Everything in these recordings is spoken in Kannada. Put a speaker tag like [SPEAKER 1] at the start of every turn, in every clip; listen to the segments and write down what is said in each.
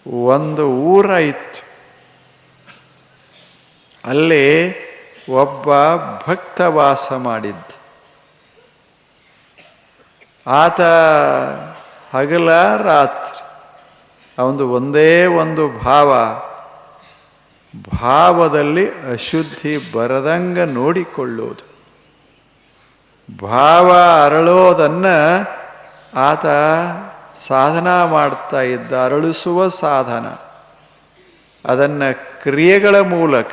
[SPEAKER 1] ಒಂದು ಊರ ಇತ್ತು. ಅಲ್ಲಿ ಒಬ್ಬ ಭಕ್ತ ವಾಸ ಮಾಡಿದ್ದ. ಆತ ಹಗಲ ರಾತ್ರಿ ಅವನು ಒಂದೇ ಒಂದು ಭಾವದಲ್ಲಿ ಅಶುದ್ಧಿ ಬರದಂಗ ನೋಡಿಕೊಳ್ಳುವುದು. ಭಾವ ಅರಳೋದನ್ನು ಆತ ಸಾಧನ ಮಾಡ್ತಾ ಇದ್ದ, ಅರಳಿಸುವ ಸಾಧನ. ಅದನ್ನು ಕ್ರಿಯೆಗಳ ಮೂಲಕ,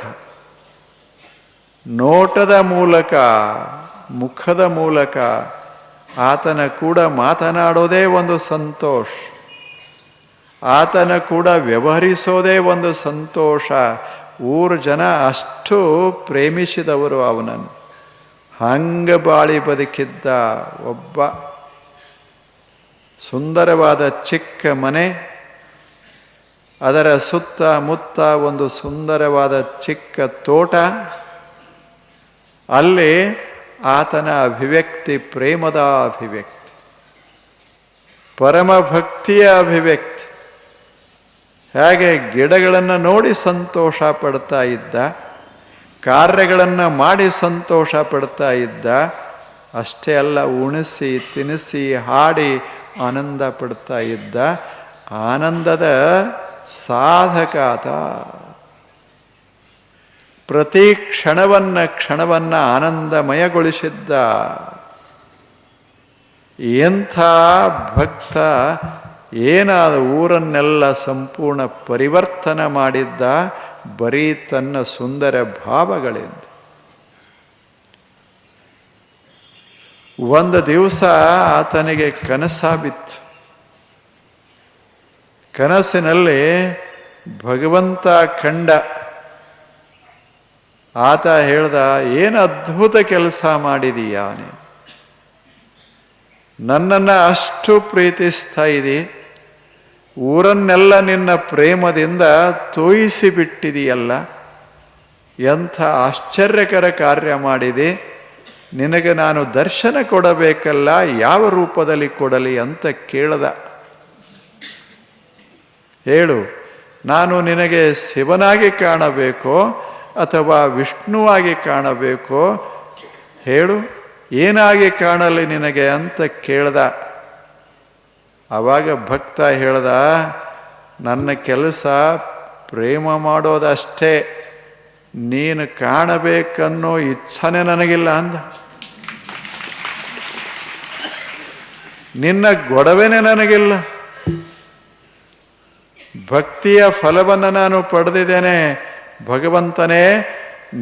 [SPEAKER 1] ನೋಟದ ಮೂಲಕ, ಮುಖದ ಮೂಲಕ ಆತನ ಕೂಡ ಮಾತನಾಡೋದೇ ಒಂದು ಸಂತೋಷ, ಆತನ ಕೂಡ ವ್ಯವಹರಿಸೋದೇ ಒಂದು ಸಂತೋಷ. ಊರು ಜನ ಅಷ್ಟು ಪ್ರೇಮಿಸಿದವರು ಅವನನ್ನು. ಹಂಗ ಬಾಳಿ ಬದುಕಿದ್ದ ಒಬ್ಬ. ಸುಂದರವಾದ ಚಿಕ್ಕ ಮನೆ, ಅದರ ಸುತ್ತಮುತ್ತ ಒಂದು ಸುಂದರವಾದ ಚಿಕ್ಕ ತೋಟ. ಅಲ್ಲಿ ಆತನ ಅಭಿವ್ಯಕ್ತಿ ಪ್ರೇಮದ ಅಭಿವ್ಯಕ್ತಿ, ಪರಮ ಭಕ್ತಿಯ ಅಭಿವ್ಯಕ್ತಿ. ಹೇಗೆ ಗಿಡಗಳನ್ನು ನೋಡಿ ಸಂತೋಷ ಪಡ್ತಾ ಇದ್ದ, ಕಾರ್ಯಗಳನ್ನು ಮಾಡಿ ಸಂತೋಷ ಪಡ್ತಾ ಇದ್ದ, ಅಷ್ಟೇ ಅಲ್ಲ ಉಣಿಸಿ ತಿನ್ನಿಸಿ ಹಾಡಿ ಆನಂದ ಪಡ್ತಾ ಇದ್ದ. ಆನಂದದ ಸಾಧಕ ಆತ. ಪ್ರತಿ ಕ್ಷಣವನ್ನು ಆನಂದಮಯಗೊಳಿಸಿದ್ದ ಎಂಥ ಭಕ್ತ! ಏನಾದ ಊರನ್ನೆಲ್ಲ ಸಂಪೂರ್ಣ ಪರಿವರ್ತನೆ ಮಾಡಿದ್ದ ಬರೀ ತನ್ನ ಸುಂದರ ಭಾವಗಳಿಂದ. ಒಂದು ದಿವಸ ಆತನಿಗೆ ಕನಸ ಬಿತ್ತು. ಕನಸಿನಲ್ಲಿ ಭಗವಂತ ಕಂಡ. ಆತ ಹೇಳ್ದ, ಏನು ಅದ್ಭುತ ಕೆಲಸ ಮಾಡಿದೀಯಾ ನೀನು, ನನ್ನನ್ನು ಅಷ್ಟು ಪ್ರೀತಿಸ್ತಾ ಇದ್ದೀ, ಊರನ್ನೆಲ್ಲ ನಿನ್ನ ಪ್ರೇಮದಿಂದ ತೋಯಿಸಿ ಬಿಟ್ಟಿದೆಯಲ್ಲ, ಎಂಥ ಆಶ್ಚರ್ಯಕರ ಕಾರ್ಯ ಮಾಡಿದೆ. ನಿನಗೆ ನಾನು ದರ್ಶನ ಕೊಡಬೇಕಲ್ಲ, ಯಾವ ರೂಪದಲ್ಲಿ ಕೊಡಲಿ ಅಂತ ಕೇಳ್ದ. ಹೇಳು, ನಾನು ನಿನಗೆ ಶಿವನಾಗಿ ಕಾಣಬೇಕೋ ಅಥವಾ ವಿಷ್ಣುವಾಗಿ ಕಾಣಬೇಕೋ ಹೇಳು, ಏನಾಗಿ ಕಾಣಲಿ ನಿನಗೆ ಅಂತ ಕೇಳ್ದ. ಆವಾಗ ಭಕ್ತ ಹೇಳ್ದ, ನನ್ನ ಕೆಲಸ ಪ್ರೇಮ ಮಾಡೋದಷ್ಟೇ, ನೀನು ಕಾಣಬೇಕನ್ನೋ ಇಚ್ಛನೆ ನನಗಿಲ್ಲ ಅಂದ. ನಿನ್ನ ಗೊಡವೆನೇ ನನಗಿಲ್ಲ. ಭಕ್ತಿಯ ಫಲವನ್ನು ನಾನು ಪಡೆದಿದ್ದೇನೆ. ಭಗವಂತನೇ,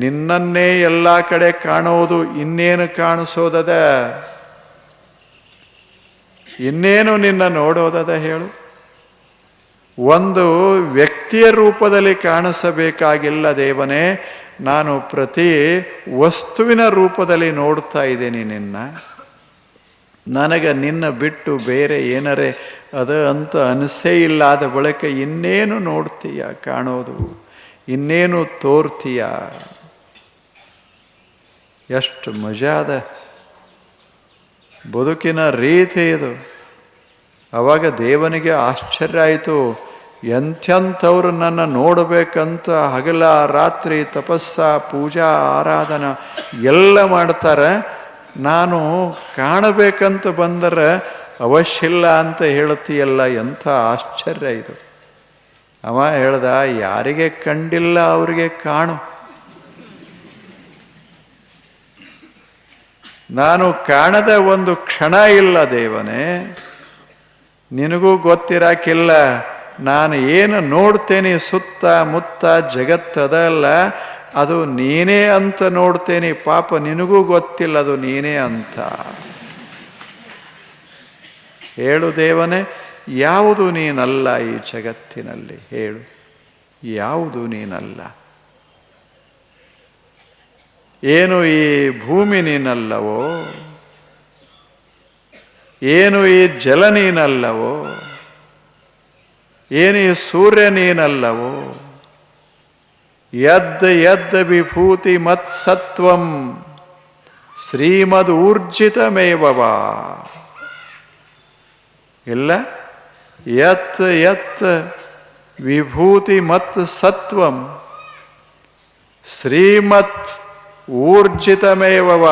[SPEAKER 1] ನಿನ್ನನ್ನೇ ಎಲ್ಲ ಕಡೆ ಕಾಣುವುದು, ಇನ್ನೇನು ಕಾಣಿಸೋದದ, ಇನ್ನೇನು ನಿನ್ನ ನೋಡೋದದ ಹೇಳು. ಒಂದು ವ್ಯಕ್ತಿಯ ರೂಪದಲ್ಲಿ ಕಾಣಿಸಬೇಕಾಗಿಲ್ಲ ದೇವನೇ, ನಾನು ಪ್ರತಿ ವಸ್ತುವಿನ ರೂಪದಲ್ಲಿ ನೋಡ್ತಾ ಇದ್ದೀನಿ ನಿನ್ನ. ನನಗೆ ನಿನ್ನ ಬಿಟ್ಟು ಬೇರೆ ಏನರೇ ಅದು ಅಂತ ಅನಿಸೇ ಇಲ್ಲದ ಬಳಿಕ ಇನ್ನೇನು ನೋಡ್ತೀಯ ಕಾಣೋದು, ಇನ್ನೇನು ತೋರ್ತೀಯ. ಎಷ್ಟು ಮಜಾದ ಬದುಕಿನ ರೀತಿ ಇದು. ಆವಾಗ ದೇವನಿಗೆ ಆಶ್ಚರ್ಯ ಆಯಿತು, ಎಂಥೆಂಥವ್ರು ನನ್ನ ನೋಡಬೇಕಂತ ಹಗಲ ರಾತ್ರಿ ತಪಸ್ಸ ಪೂಜಾ ಆರಾಧನಾ ಎಲ್ಲ ಮಾಡ್ತಾರೆ, ನಾನು ಕಾಣಬೇಕಂತ ಬಂದರೆ ಅವಶ್ಯಿಲ್ಲ ಅಂತ ಹೇಳ್ತೀಯಲ್ಲ, ಎಂಥ ಆಶ್ಚರ್ಯ ಇದು. ಅವ ಹೇಳ್ದ, ಯಾರಿಗೆ ಕಂಡಿಲ್ಲ ಅವರಿಗೆ ಕಾಣು. ನಾನು ಕಾಣದ ಒಂದು ಕ್ಷಣ ಇಲ್ಲ ದೇವನೇ, ನಿನಗೂ ಗೊತ್ತಿರಾಕಿಲ್ಲ. ನಾನು ಏನು ನೋಡ್ತೇನೆ ಸುತ್ತ ಮುತ್ತ ಜಗತ್ತದಲ್ಲ, ಅದು ನೀನೇ ಅಂತ ನೋಡ್ತೇನೆ. ಪಾಪ ನಿನಗೂ ಗೊತ್ತಿಲ್ಲ ಅದು ನೀನೇ ಅಂತ. ಹೇಳು ದೇವನೇ, ಯಾವುದು ನೀನಲ್ಲ ಈ ಜಗತ್ತಿನಲ್ಲಿ? ಹೇಳು, ಯಾವುದು ನೀನಲ್ಲ? ಏನು ಈ ಭೂಮಿ ನೀನಲ್ಲವೋ? ಏನು ಈ ಜಲ ನೀನಲ್ಲವೋ? ಏನು ಈ ಸೂರ್ಯ ನೀನಲ್ಲವೋ? ಯದ್ ಯದ್ ವಿಭೂತಿ ಮತ್ಸತ್ವಂ ಶ್ರೀಮದ್ ಊರ್ಜಿತಮೇವವಾ. ಇಲ್ಲ, ಯತ್ ಯತ್ ವಿಭೂತಿ ಮತ್ ಸತ್ವಂ ಶ್ರೀಮತ್ ಊರ್ಜಿತಮೇವವ.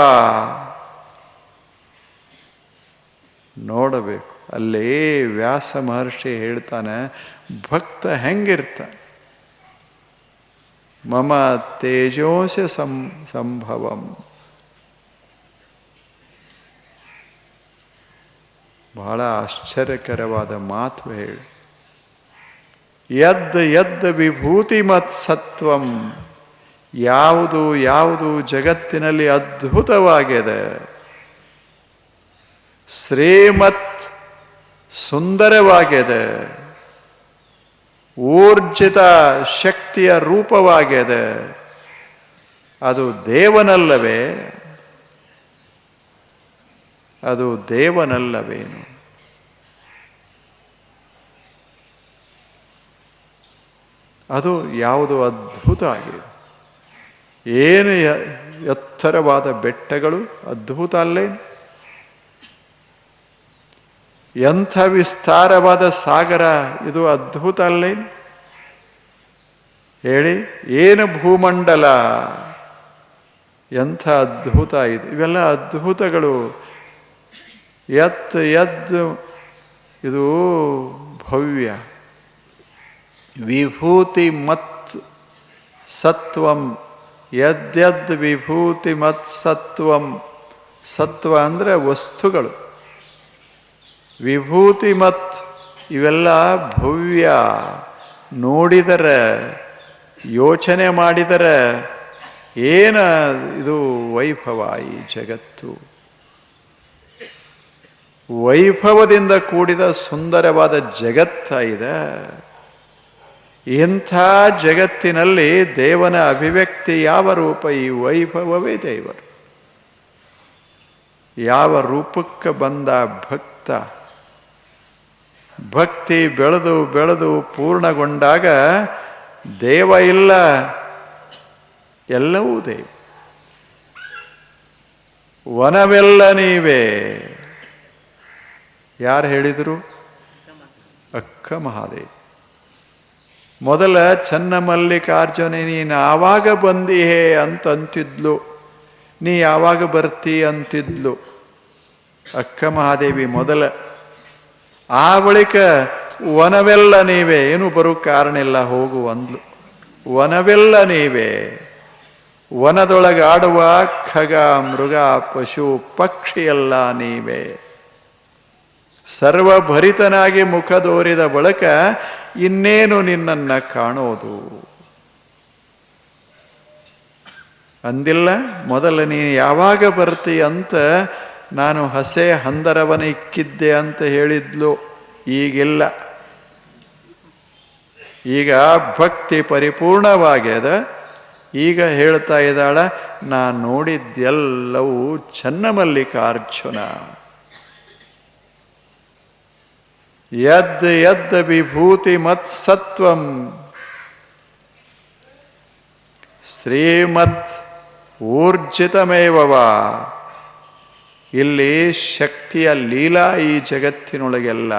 [SPEAKER 1] ನೋಡಬೇಕು, ಅಲ್ಲಿ ವ್ಯಾಸ ಮಹರ್ಷಿ ಹೇಳ್ತಾನೆ, ಭಕ್ತ ಹೆಂಗಿರ್ತಾನೆ. ಮಮ ತೇಜೋಂಶ ಸಂಭವಂ. ಬಹಳ ಆಶ್ಚರ್ಯಕರವಾದ ಮಾತು ಹೇಳಿ. ಯದ್ ವಿಭೂತಿ ಮತ್ ಸತ್ವಂ. ಯಾವುದು ಜಗತ್ತಿನಲ್ಲಿ ಅದ್ಭುತವಾಗಿದೆ, ಶ್ರೀಮತ್ ಸುಂದರವಾಗಿದೆ, ಊರ್ಜಿತ ಶಕ್ತಿಯ ರೂಪವಾಗಿದೆ, ಅದು ದೇವನಲ್ಲವೇ? ಅದು ದೇವನಲ್ಲವೇನು? ಅದು ಯಾವುದು ಅದ್ಭುತ ಆಗಿದೆ. ಏನು ಎತ್ತರವಾದ ಬೆಟ್ಟಗಳು ಅದ್ಭುತ ಅಲ್ಲೇನು? ಎಂಥ ವಿಸ್ತಾರವಾದ ಸಾಗರ ಇದು ಅದ್ಭುತ ಅಲ್ಲೇನು? ಹೇಳಿ, ಏನು ಭೂಮಂಡಲ, ಎಂಥ ಅದ್ಭುತ ಇದು. ಇವೆಲ್ಲ ಅದ್ಭುತಗಳು. ಯದ್ ಇದು ಭವ್ಯ. ವಿಭೂತಿ ಮತ್ ಸತ್ವಂ. ಯದ್ ವಿಭೂತಿ ಮತ್ ಸತ್ವಂ. ಸತ್ವ ಅಂದರೆ ವಸ್ತುಗಳು. ವಿಭೂತಿ ಮತ್ ಇವೆಲ್ಲ ಭವ್ಯ. ನೋಡಿದರೆ, ಯೋಚನೆ ಮಾಡಿದರೆ ಏನ ಇದು ವೈಭವ. ಈ ಜಗತ್ತು ವೈಭವದಿಂದ ಕೂಡಿದ ಸುಂದರವಾದ ಜಗತ್ತ ಇದೆ. ಇಂಥ ಜಗತ್ತಿನಲ್ಲಿ ದೇವನ ಅಭಿವ್ಯಕ್ತಿ ಯಾವ ರೂಪ? ಈ ವೈಭವವೇ ದೇವರು. ಯಾವ ರೂಪಕ್ಕೆ ಬಂದ ಭಕ್ತ, ಭಕ್ತಿ ಬೆಳೆದು ಬೆಳೆದು ಪೂರ್ಣಗೊಂಡಾಗ ದೇವ ಇಲ್ಲ, ಎಲ್ಲವೂ ದೇವ. ವನವೆಲ್ಲ ನೀವೇ. ಯಾರು ಹೇಳಿದರು? ಅಕ್ಕ ಮಹಾದೇವಿ. ಮೊದಲ ಚನ್ನಮಲ್ಲಿಕಾರ್ಜುನ ನೀನು ಆವಾಗ ಬಂದಿಹೇ ಅಂತಿದ್ಲು, ನೀ ಯಾವಾಗ ಬರ್ತಿ ಅಂತಿದ್ಲು ಅಕ್ಕ ಮಹಾದೇವಿ ಮೊದಲ. ಆ ಬಳಿಕ ವನವೆಲ್ಲ ನೀವೇ, ಏನು ಬರೋ ಕಾರಣ ಇಲ್ಲ, ಹೋಗು ಅಂದ್ಲು. ವನವೆಲ್ಲ ನೀವೇ. ವನದೊಳಗಾಡುವ ಖಗ ಮೃಗ ಪಶು ಪಕ್ಷಿಯೆಲ್ಲ ನೀವೇ. ಸರ್ವಭರಿತನಾಗಿ ಮುಖದೋರಿದ ಬಳಿಕ ಇನ್ನೇನು ನಿನ್ನನ್ನು ಕಾಣೋದು ಅಂದಿಲ್ಲ. ಮೊದಲು ನೀನು ಯಾವಾಗ ಬರ್ತಿ ಅಂತ ನಾನು ಹಸೆ ಹಂದರವನ ಇಕ್ಕಿದ್ದೆ ಅಂತ ಹೇಳಿದ್ಲು. ಈಗಿಲ್ಲ. ಈಗ ಭಕ್ತಿ ಪರಿಪೂರ್ಣವಾಗ್ಯದ. ಈಗ ಹೇಳ್ತಾ ಇದ್ದಾಳ, ನಾನು ನೋಡಿದ್ದೆಲ್ಲವೂ ಚನ್ನಮಲ್ಲಿಕಾರ್ಜುನ. ಯದ್ ವಿಭೂತಿ ಮತ್ ಸತ್ವಂ ಶ್ರೀಮತ್ ಊರ್ಜಿತಮೇವವ. ಇಲ್ಲಿ ಶಕ್ತಿಯ ಲೀಲಾ ಈ ಜಗತ್ತಿನೊಳಗೆಲ್ಲ.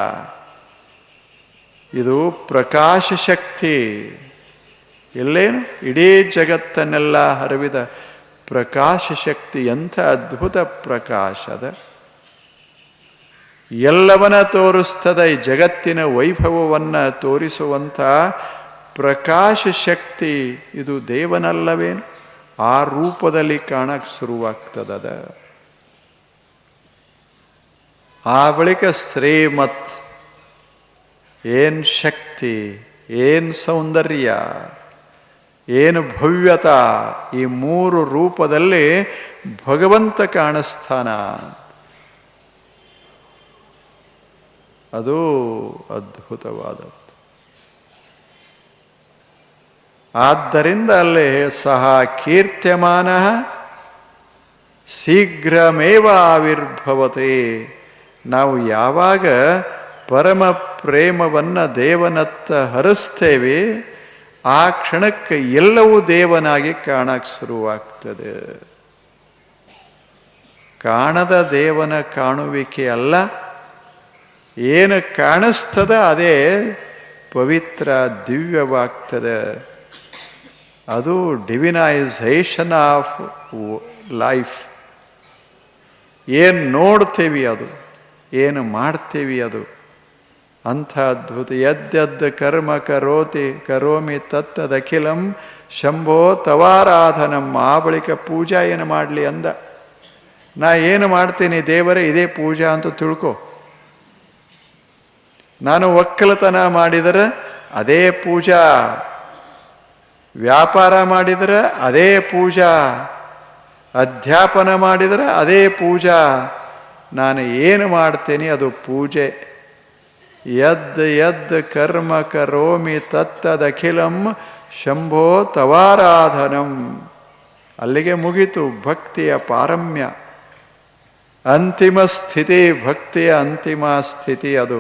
[SPEAKER 1] ಇದು ಪ್ರಕಾಶ ಶಕ್ತಿ. ಎಲ್ಲೇನು ಇಡೀ ಜಗತ್ತನ್ನೆಲ್ಲ ಹರವಿದ ಪ್ರಕಾಶ ಶಕ್ತಿ. ಎಂಥ ಅದ್ಭುತ ಪ್ರಕಾಶದ. ಎಲ್ಲವನ್ನ ತೋರಿಸ್ತದ. ಈ ಜಗತ್ತಿನ ವೈಭವವನ್ನು ತೋರಿಸುವಂಥ ಪ್ರಕಾಶ ಶಕ್ತಿ ಇದು ದೇವನಲ್ಲವೇನು? ಆ ರೂಪದಲ್ಲಿ ಕಾಣಕ್ಕೆ ಶುರುವಾಗ್ತದ. ಆ ಬಳಿಕ ಶ್ರೀಮತ್. ಏನು ಶಕ್ತಿ, ಏನು ಸೌಂದರ್ಯ, ಏನು ಭವ್ಯತಾ. ಈ ಮೂರು ರೂಪದಲ್ಲಿ ಭಗವಂತ ಕಾಣಿಸ್ತಾನ. ಅದು ಅದ್ಭುತವಾದದ್ದು. ಆದ್ದರಿಂದ ಅಲ್ಲೇ ಸಹ ಕೀರ್ತ್ಯಮಾನ ಶೀಘ್ರಮೇವ ಆವಿರ್ಭವತೆ. ನಾವು ಯಾವಾಗ ಪರಮ ಪ್ರೇಮವನ್ನು ದೇವನತ್ತ ಹರಿಸ್ತೇವೆ, ಆ ಕ್ಷಣಕ್ಕೆ ಎಲ್ಲವೂ ದೇವನಾಗಿ ಕಾಣಕ್ಕೆ ಶುರುವಾಗ್ತದೆ. ಕಾಣದ ದೇವನ ಕಾಣುವಿಕೆ ಅಲ್ಲ, ಏನು ಕಾಣಿಸ್ತದ ಅದೇ ಪವಿತ್ರ ದಿವ್ಯವಾಗ್ತದೆ. ಅದು ಡಿವಿನೈಸೇಷನ್ ಆಫ್ ಲೈಫ್. ಏನು ನೋಡ್ತೇವಿ ಅದು, ಏನು ಮಾಡ್ತೇವಿ ಅದು ಅಂಥ ಅದ್ಭುತ. ಯದ್ಯದ್ ಕರ್ಮ ಕರೋಮಿ ತತ್ತದಖಿಲಂ ಶಂಭೋ ತವಾರಾಧನಂ. ಆ ಬಳಿಕ ಪೂಜಾ ಏನು ಮಾಡಲಿ ಅಂದ. ನಾ ಏನು ಮಾಡ್ತೀನಿ ದೇವರೇ, ಇದೇ ಪೂಜಾ ಅಂತ ತಿಳ್ಕೊ. ನಾನು ಒಕ್ಕಲತನ ಮಾಡಿದರೆ ಅದೇ ಪೂಜಾ, ವ್ಯಾಪಾರ ಮಾಡಿದರೆ ಅದೇ ಪೂಜಾ, ಅಧ್ಯಾಪನ ಮಾಡಿದರೆ ಅದೇ ಪೂಜಾ. ನಾನು ಏನು ಮಾಡ್ತೇನೆ ಅದು ಪೂಜೆ. ಯದ್ ಕರ್ಮ ಕರೋಮಿ ತತ್ತದಖಿಲಂ ಶಂಭೋ ತವಾರಾಧನಂ. ಅಲ್ಲಿಗೆ ಮುಗಿತು ಭಕ್ತಿಯ ಪಾರಮ್ಯ, ಅಂತಿಮ ಸ್ಥಿತಿ, ಭಕ್ತಿಯ ಅಂತಿಮ ಸ್ಥಿತಿ ಅದು.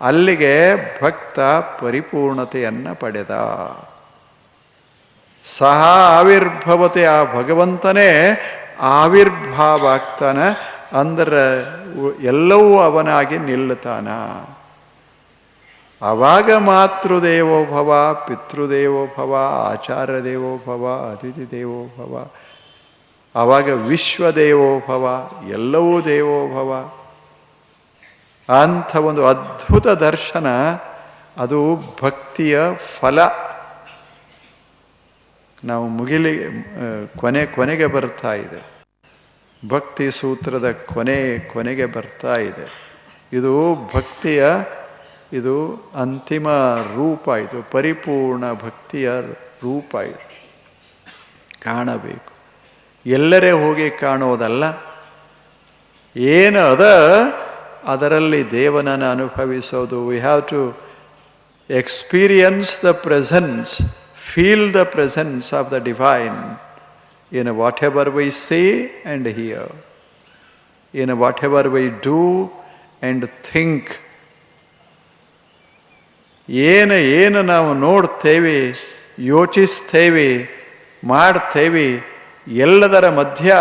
[SPEAKER 1] ಅಲ್ಲಿಗೆ ಭಕ್ತ ಪರಿಪೂರ್ಣತೆಯನ್ನು ಪಡೆದ. ಸಹ ಆವಿರ್ಭವತೆ, ಆ ಭಗವಂತನೇ ಆವಿರ್ಭಾವ ಆಗ್ತಾನ. ಅಂದ್ರೆ ಎಲ್ಲವೂ ಅವನಾಗಿ ನಿಲ್ಲುತ್ತಾನ. ಆವಾಗ ಮಾತೃದೇವೋಭವ, ಪಿತೃದೇವೋಭವ, ಆಚಾರ್ಯ ದೇವೋಭವ, ಅತಿಥಿ ದೇವೋಭವ, ಆವಾಗ ವಿಶ್ವದೇವೋಭವ, ಎಲ್ಲವೂ ದೇವೋಭವ ಅಂಥ ಒಂದು ಅದ್ಭುತ ದರ್ಶನ. ಅದು ಭಕ್ತಿಯ ಫಲ. ನಾವು ಕೊನೆಗೆ ಬರ್ತಾ ಇದೆ. ಭಕ್ತಿ ಸೂತ್ರದ ಕೊನೆಗೆ ಬರ್ತಾ ಇದೆ. ಇದು ಭಕ್ತಿಯ ಇದು ಅಂತಿಮ ರೂಪ, ಇದು ಪರಿಪೂರ್ಣ ಭಕ್ತಿಯ ರೂಪ. ಇದು ಕಾಣಬೇಕು, ಎಲ್ಲರೇ ಹೋಗಿ ಕಾಣೋದಲ್ಲ. ಏನು ಅದರಲ್ಲಿ ದೇವನನ್ನು ಅನುಭವಿಸೋದು. We have to experience the presence, feel the presence of the divine in whatever we say and hear, in whatever we do and think. ಏನು ನಾವು ನೋಡ್ತೇವೆ, ಯೋಚಿಸ್ತೇವೆ, ಮಾಡ್ತೇವೆ, ಎಲ್ಲದರ ಮಧ್ಯ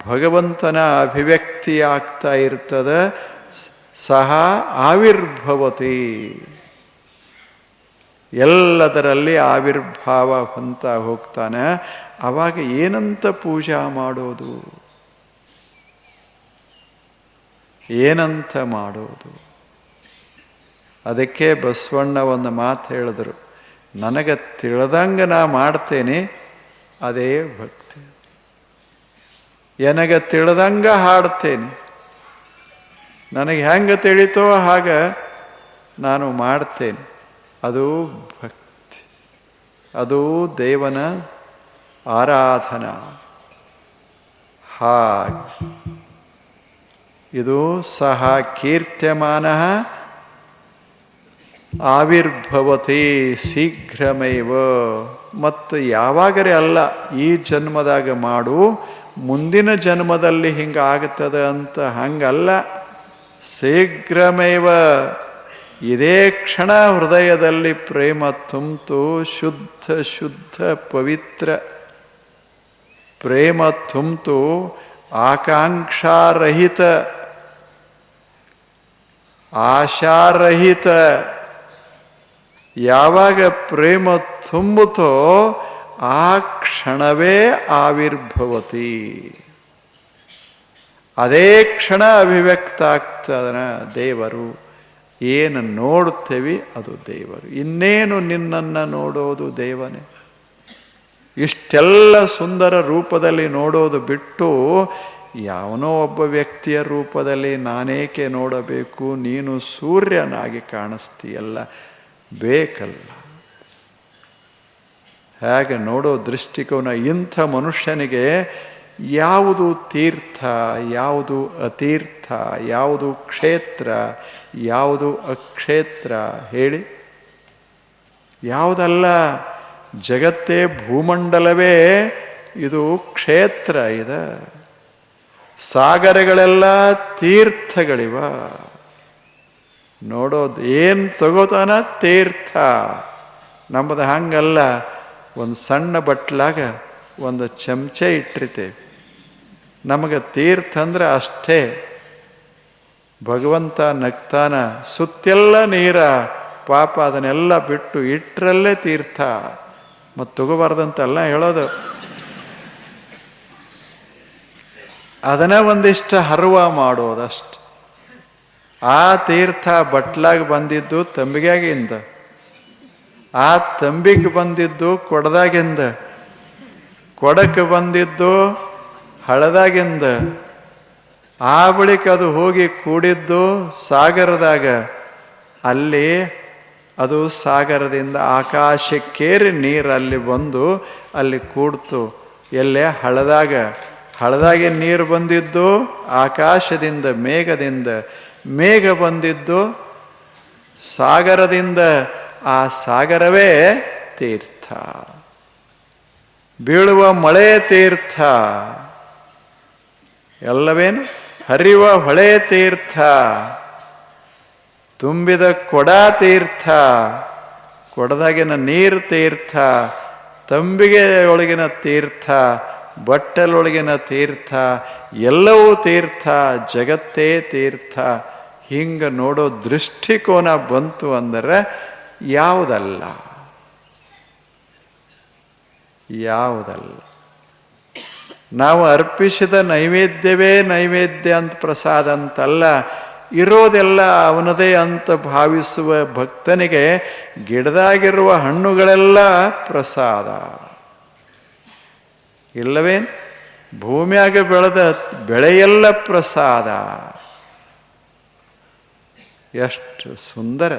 [SPEAKER 1] ಭಗವಂತನ ಅಭಿವ್ಯಕ್ತಿ ಆಗ್ತಾ ಇರ್ತದೆ. ಸಹ ಆವಿರ್ಭವತಿ, ಎಲ್ಲದರಲ್ಲಿ ಆವಿರ್ಭಾವ ಹೊಂತ ಹೋಗ್ತಾನೆ. ಆವಾಗ ಏನಂತ ಪೂಜಾ ಮಾಡೋದು, ಏನಂತ ಮಾಡೋದು? ಅದಕ್ಕೆ ಬಸವಣ್ಣ ಒಂದು ಮಾತು ಹೇಳಿದ್ರು, ನನಗೆ ತಿಳಿದಂಗೆ ನಾ ಮಾಡ್ತೇನೆ ಅದೇ ಭಕ್ತಿ, ನನಗೆ ತಿಳಿದಂಗೆ ಹಾಡ್ತೇನೆ, ನನಗೆ ಹೆಂಗೆ ತಿಳಿತೋ ಹಾಗೆ ನಾನು ಮಾಡ್ತೇನೆ, ಅದು ಭಕ್ತಿ, ಅದು ದೇವನ ಆರಾಧನಾ. ಹಾಗೆ ಇದು ಸಹ ಕೀರ್ತ್ಯಮಾನ ಆವಿರ್ಭವತಿ ಶೀಘ್ರಮೇವ. ಮತ್ತು ಯಾವಾಗರೇ ಅಲ್ಲ, ಈ ಜನ್ಮದಾಗ ಮಾಡು, ಮುಂದಿನ ಜನ್ಮದಲ್ಲಿ ಹಿಂಗಾಗ್ತದೆ ಅಂತ ಹಂಗಲ್ಲ. ಶೀಘ್ರಮೇವ, ಇದೇ ಕ್ಷಣ ಹೃದಯದಲ್ಲಿ ಪ್ರೇಮ ತುಂಬಿತು, ಶುದ್ಧ ಪವಿತ್ರ ಪ್ರೇಮ ತುಂಬಿತು, ಆಕಾಂಕ್ಷಾರಹಿತ, ಆಶಾರಹಿತ. ಯಾವಾಗ ಪ್ರೇಮ ತುಂಬುತ್ತೋ ಆ ಕ್ಷಣವೇ ಆವಿರ್ಭವತಿ, ಅದೇ ಕ್ಷಣ ಅಭಿವ್ಯಕ್ತ ಆಗ್ತದ ದೇವರು. ಏನು ನೋಡ್ತೇವೆ ಅದು ದೇವರು. ಇನ್ನೇನು ನಿನ್ನನ್ನು ನೋಡೋದು ದೇವನೇ. ಇಷ್ಟೆಲ್ಲ ಸುಂದರ ರೂಪದಲ್ಲಿ ನೋಡೋದು ಬಿಟ್ಟು ಯಾವನೋ ಒಬ್ಬ ವ್ಯಕ್ತಿಯ ರೂಪದಲ್ಲಿ ನಾನೇಕೆ ನೋಡಬೇಕು, ನೀನು ಸೂರ್ಯನಾಗಿ ಕಾಣಿಸ್ತೀಯಲ್ಲ, ಬೇಕಲ್ಲ. ಹೇಗೆ ನೋಡೋ ದೃಷ್ಟಿಕೋನ. ಇಂಥ ಮನುಷ್ಯನಿಗೆ ಯಾವುದು ತೀರ್ಥ, ಯಾವುದು ಅತೀರ್ಥ, ಯಾವುದು ಕ್ಷೇತ್ರ, ಯಾವುದು ಅಕ್ಷೇತ್ರ ಹೇಳಿ? ಯಾವುದಲ್ಲ. ಜಗತ್ತೇ, ಭೂಮಂಡಲವೇ ಇದು ಕ್ಷೇತ್ರ ಇದೆ. ಸಾಗರಗಳೆಲ್ಲ ತೀರ್ಥಗಳಿವ. ನೋಡೋದು ಏನು ತಗೋತಾನ ತೀರ್ಥ. ನಮ್ಮದು ಹಂಗಲ್ಲ. ಒಂದು ಸಣ್ಣ ಬಟ್ಲಾಗ ಒಂದು ಚಮಚೆ ಇಟ್ಟಿರ್ತೇವೆ. ನಮಗೆ ತೀರ್ಥ ಅಂದ್ರೆ ಅಷ್ಟೇ. ಭಗವಂತ ನಗ್ತಾನ, ಸುತ್ತೆಲ್ಲ ನೀರ, ಪಾಪ ಅದನ್ನೆಲ್ಲ ಬಿಟ್ಟು ಇಟ್ಟರಲ್ಲೇ ತೀರ್ಥ. ಮತ್ತು ತಗೋಬಾರ್ದಂತೆಲ್ಲ ಹೇಳೋದು. ಅದನ್ನ ಒಂದಿಷ್ಟು ಹರ್ವ ಮಾಡೋದಷ್ಟು. ಆ ತೀರ್ಥ ಬಟ್ಲಾಗ ಬಂದಿದ್ದು ತಂಬಿಗ್ಯಾಗಿಂದ, ಆ ತಂಬಿಗೆ ಬಂದಿದ್ದು ಕೊಡದಾಗಿಂದ, ಕೊಡಕ್ಕೆ ಬಂದಿದ್ದು ಹಳದಾಗಿಂದ, ಆ ಬಳಿಕ ಅದು ಹೋಗಿ ಕೂಡಿದ್ದು ಸಾಗರದಾಗ. ಅಲ್ಲಿ ಅದು ಸಾಗರದಿಂದ ಆಕಾಶಕ್ಕೇರಿ ನೀರು ಅಲ್ಲಿ ಬಂದು ಅಲ್ಲಿ ಕೂಡ್ತು. ಎಲ್ಲೇ ಹಳದಾಗ. ಹಳದಾಗೆ ನೀರು ಬಂದಿದ್ದು ಆಕಾಶದಿಂದ, ಮೇಘದಿಂದ. ಮೇಘ ಬಂದಿದ್ದು ಸಾಗರದಿಂದ. ಆ ಸಾಗರವೇ ತೀರ್ಥ. ಬೀಳುವ ಮಳೆ ತೀರ್ಥ. ಎಲ್ಲವೇನು ಹರಿಯುವ ಹೊಳೆ ತೀರ್ಥ. ತುಂಬಿದ ಕೊಡ ತೀರ್ಥ. ಕೊಡದಾಗಿನ ನೀರು ತೀರ್ಥ. ತಂಬಿಗೆ ಒಳಗಿನ ತೀರ್ಥ. ಬಟ್ಟಲೊಳಗಿನ ತೀರ್ಥ. ಎಲ್ಲವೂ ತೀರ್ಥ. ಜಗತ್ತೇ ತೀರ್ಥ. ಹಿಂಗೆ ನೋಡೋ ದೃಷ್ಟಿಕೋನ ಬಂತು ಅಂದರೆ ಯಾವುದಲ್ಲ, ಯಾವುದಲ್ಲ. ನಾವು ಅರ್ಪಿಸಿದ ನೈವೇದ್ಯವೇ ನೈವೇದ್ಯ ಅಂತ, ಪ್ರಸಾದ ಅಂತಲ್ಲ. ಇರೋದೆಲ್ಲ ಅವನದೇ ಅಂತ ಭಾವಿಸುವ ಭಕ್ತನಿಗೆ ಗಿಡದಾಗಿರುವ ಹಣ್ಣುಗಳೆಲ್ಲ ಪ್ರಸಾದ. ಇಲ್ಲವೇನು? ಭೂಮಿಯಾಗ ಬೆಳೆದ ಬೆಳೆಯೆಲ್ಲ ಪ್ರಸಾದ. ಎಷ್ಟು ಸುಂದರ!